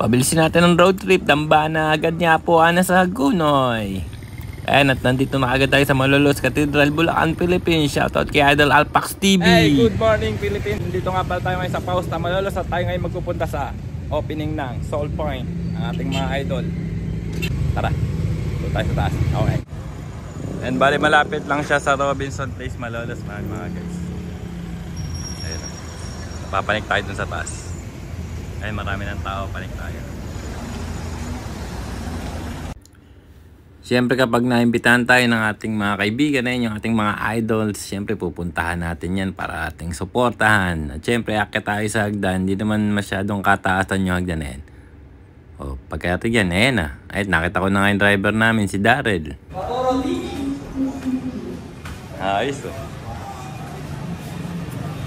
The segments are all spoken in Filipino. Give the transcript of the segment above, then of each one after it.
Pabilisin natin ang road trip. Damba na agad niya po ana sa Hagunoy. Ayan, at nandito na agad tayo sa Malolos Cathedral, Bulacan, Philippines. Shoutout kay Idol Alpax TV. Hey, good morning Philippines. Dito nga pala tayo ngayon sa Pausta, Malolos, at tayo ngayon magpupunta sa opening ng Soul Point, ang ating mga idol. Tara, dito tayo sa taas. Okay. And bali malapit lang siya sa Robinson Place, Malolos, mga guys. Ayun. Papanik tayo dun sa taas. Ay, marami ng tao, panik tayo. Siyempre kapag naimbitahan tayo ng ating mga kaibigan na yung ating mga idols, siyempre pupuntahan natin yan para ating suportahan. At siyempre akit tayo sa hagdan, hindi naman masyadong kataasan yung hagdan na yan. O pagkati yan, ayan na. Ay, nakita ko na nga yung driver namin, si Daryl. Ayos o.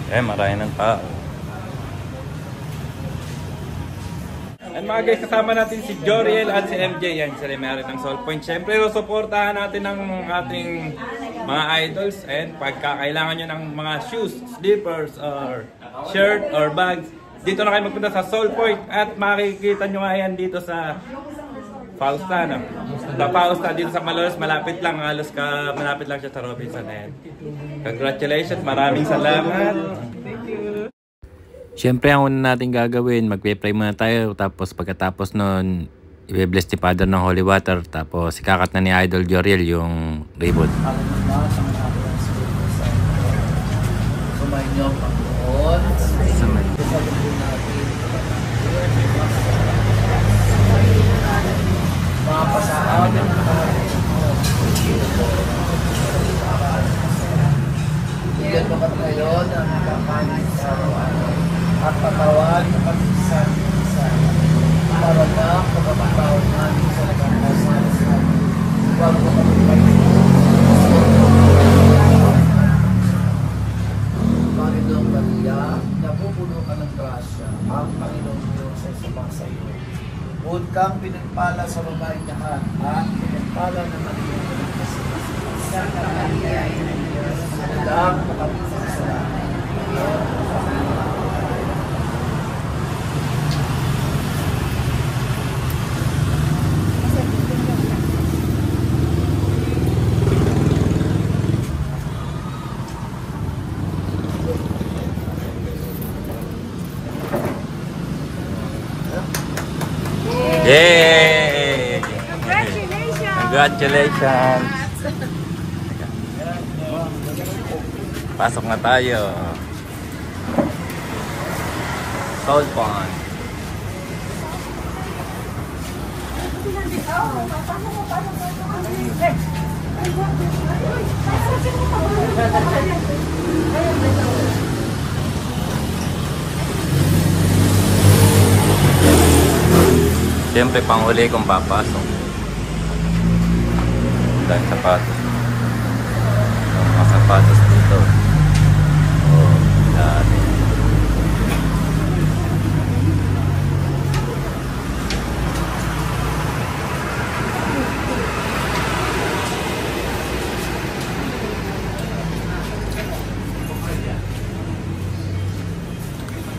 Marami ng tao. And mga guys, kasama natin si Joriel at si MJ. Yan, sila may-ari ng Soul Point. Siyempre, suportahan natin ang ating mga idols. And pagka kailangan nyo ng mga shoes, slippers, or shirt, or bags, dito na kayo magpunta sa Soul Point. At makikita nyo nga yan dito sa Pausta, no? Sa Pausta, dito sa Malolos, malapit lang. Malapit lang siya sa Robinson. And congratulations, maraming salamat. Siyempre, ang una natin gagawin, magpe-pray muna tayo. Tapos pagkatapos nun, i-bless ni Father ng holy water. Tapos ikakat na ni Idol Joriel yung ribbon. Sumayin niyo ang Panginoon. Sumayin mga pasahawin ng bigyan mo kami ngayon ang kakanin sa araw-araw at patawag ng pag-isa para na pagkakatawag namin sa nagkakasalas namin. Huwag mo kami Panginoong Maria, napupuno ka ng grasya, ang Panginoong Diyos ay sumasa iyo. Huwag kang pinagpala sa babaeng lahat, at pinagpala na Maria ng Panginoon. Santa Maria, ina ng Diyos, lang makapisang sa Yay! Congratulations! Congratulations! Pasok na tayo. Soul Point. Siyempre, panghuli kung papasok. Dahil sapatos. Mga sapatos dito. Oh, dami.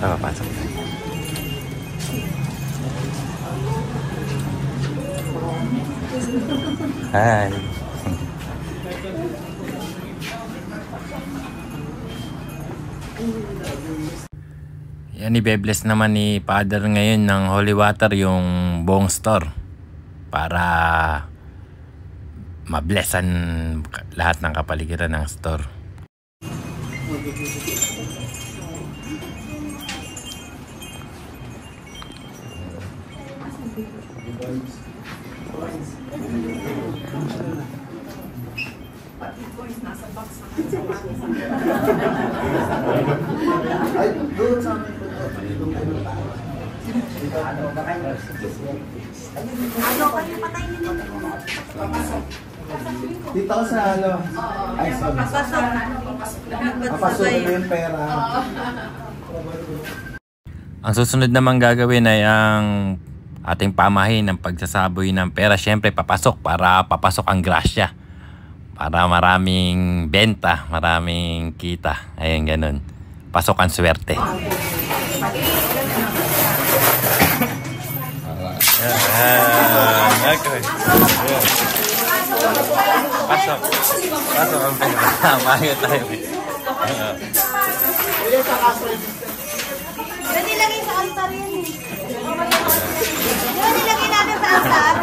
Papasok tayo. Hi. Yan, i-bless naman ni Father ngayon ng holy water yung buong store para mablessan lahat ng kapaligiran ng store. ay, doon sa amin po. Ano kayo patay nito? Dito ko sa ay, sorry. Papasok na yung pera. Ang susunod naman gagawin ay ang ating pamahin ng pagsasaboy ng pera. Siyempre papasok para papasok ang grasya. Para maraming benta, maraming kita. Ayun, ganun. Pasok ang swerte. Okay. Ayan. Pasok. Pasok ang pinakasama. Ayaw tayo. Yan nilagay sa altar yan eh. Yan nilagay natin sa altar.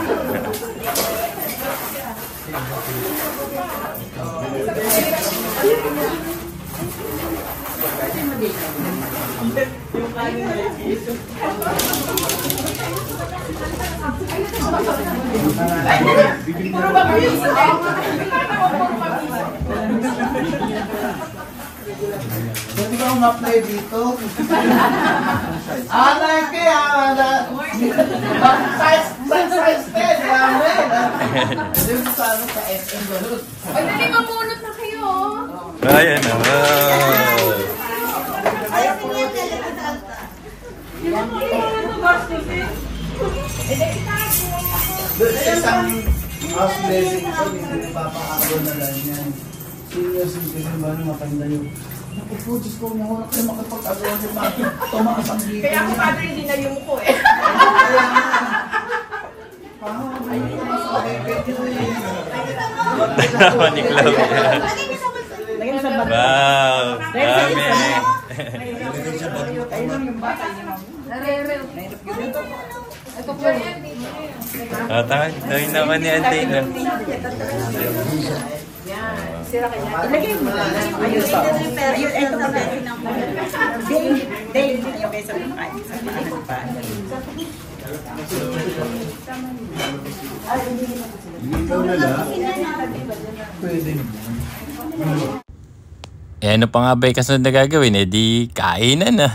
Pwede ba ma-play dito? Like it, size 10, ramen. Hindi mo sa ano sa SM ganun. Ay, dali mamunot na kayo. Ayan na. Ayaw ko yan nilagay sa altar. Doon sa isang house blessing ko, hindi papakakaroon na lang yan. Senior citizen ba na matanda yun? Naku po, Diyos ko, nahunak na makapag-agawa ng mga tumakas ang dito. Kaya ako padre hindi na yung ko eh. Tama ni Chloe. Wow. Dami. Tayo naman ni Auntie na. Ilagay mo na. Ayun pa. Ayun, ito mo na. Dale, yung kaysa makain. Sa paanan pa. Pwede. Eh ano pa nga ba yung kasunod na gagawin? Eh di kainan na.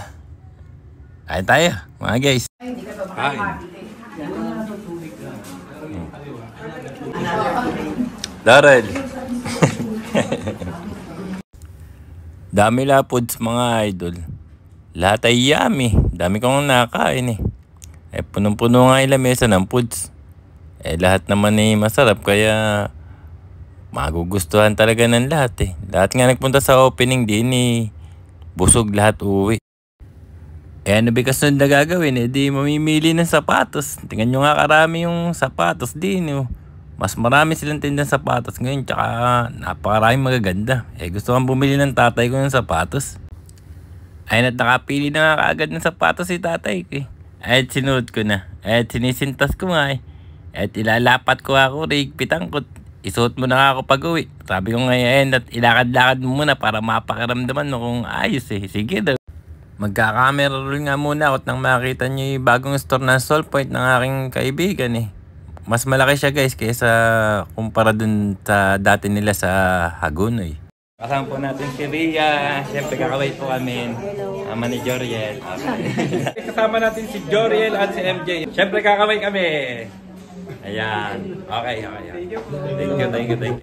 Kain tayo, mga guys. Kain. Darrell. Dami lapods mga idol. Lahat ay yummy. Dami kong nakain eh. Eh punong-puno nga yung lamesa ng foods. Eh lahat naman eh masarap kaya magugustuhan talaga ng lahat eh. Lahat nga nagpunta sa opening din eh. Busog lahat uwi. Eh ano ba kasunod na gagawin? Eh di mamimili ng sapatos. Tingnan nyo nga karami yung sapatos din oh. Mas marami silang tindang sapatos ngayon tsaka napakaraming magaganda. Eh gusto kong bumili ng tatay ko ng sapatos. Ayun at nakapili na nga kaagad ng sapatos si tatay ko eh. At sinuot ko na. At sinisintas ko nga eh. At ilalapat ko ako rigpitan ko. Isuot mo na nga ako pag uwi. Sabi ko ngayon at ilakad-lakad mo muna para mapakaramdaman mo kung ayos eh. Sige daw. Magka-camera roll nga muna ako nang makita nyo yung bagong store ng Soul Point ng aking kaibigan eh. Mas malaki siya guys kaysa kumpara dun sa dati nila sa Hagonoy. Kasama po natin si Ria. Siyempre kakaway po kami. Ama ni Joriel. Kasama natin si Joriel at si MJ. Siyempre kakaway kami. Ayan. Okay. Thank you.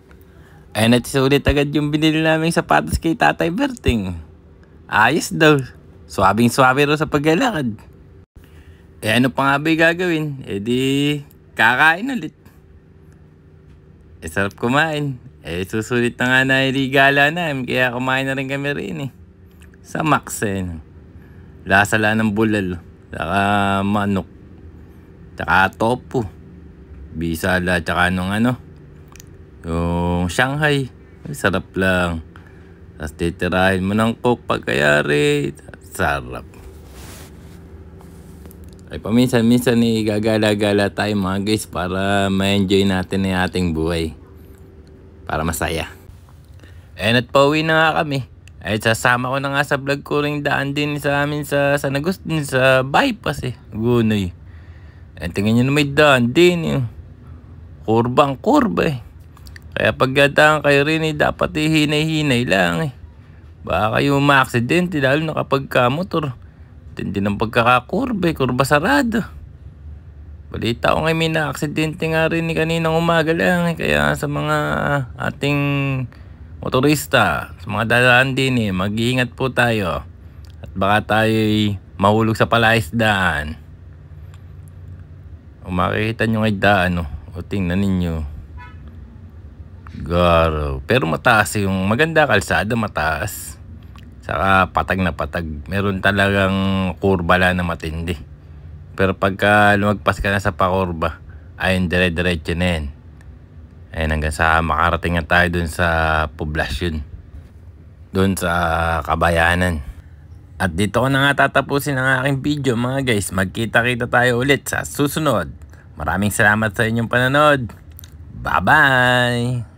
Ayun at sulit agad yung binili namin sapatos kay Tatay Berting. Ayos daw. Swabing-swabe ro sa paglalakad. Eh ano pa nga ba gagawin? Eh di kakain ulit. Eh sarap kumain. Eh susulit na nga na irigala namin kaya kumain na rin kami rin eh. Sa Max eh. Lasa lang ng bulalo. Saka manok. Saka tofu. Bisala tsaka nung ano. Yung Shanghai. Ay, sarap lang. Tapos titirahin mo ng coke pagkayari. Sarap. Ay paminsan-minsan gagala-gala tayo mga guys para ma-enjoy natin ang ating buhay. Para masaya. And at pauwi na nga kami. Ay sasama ko na nga sa vlog ko ring daan din sa amin sa San Agustin sa bypass eh. Gunoy. Ay tingnan nyo na may daan din yung kurbang kurba eh. Kaya pagdadaan kayo rin eh dapat hinay-hinay lang eh. Baka kayo ma-aksidente lalo na kapag ka-motor. Tindi ng pagkakakurba eh, kurba sarado. Balita ko ngayon may na-aksidente nga rin ni kaninang umaga lang eh. Kaya sa mga ating motorista, sa mga dadaan din eh, mag-iingat po tayo. At baka tayo'y mahulog sa palaisdaan. O makikita nyo ngay daan o tingnan ninyo. Garo. Pero mataas yung maganda kalsada, mataas. Saka patag na patag. Meron talagang kurba lang na matindi. Pero pagka lumagpas ka na sa pakurba, ayun dire-diretso na yan. Ayun, hanggang sa makarating na tayo dun sa poblasyon, dun sa Kabayanan. At dito ko na nga tatapusin ang aking video mga guys. Magkita-kita tayo ulit sa susunod. Maraming salamat sa inyong panonood. Bye-bye!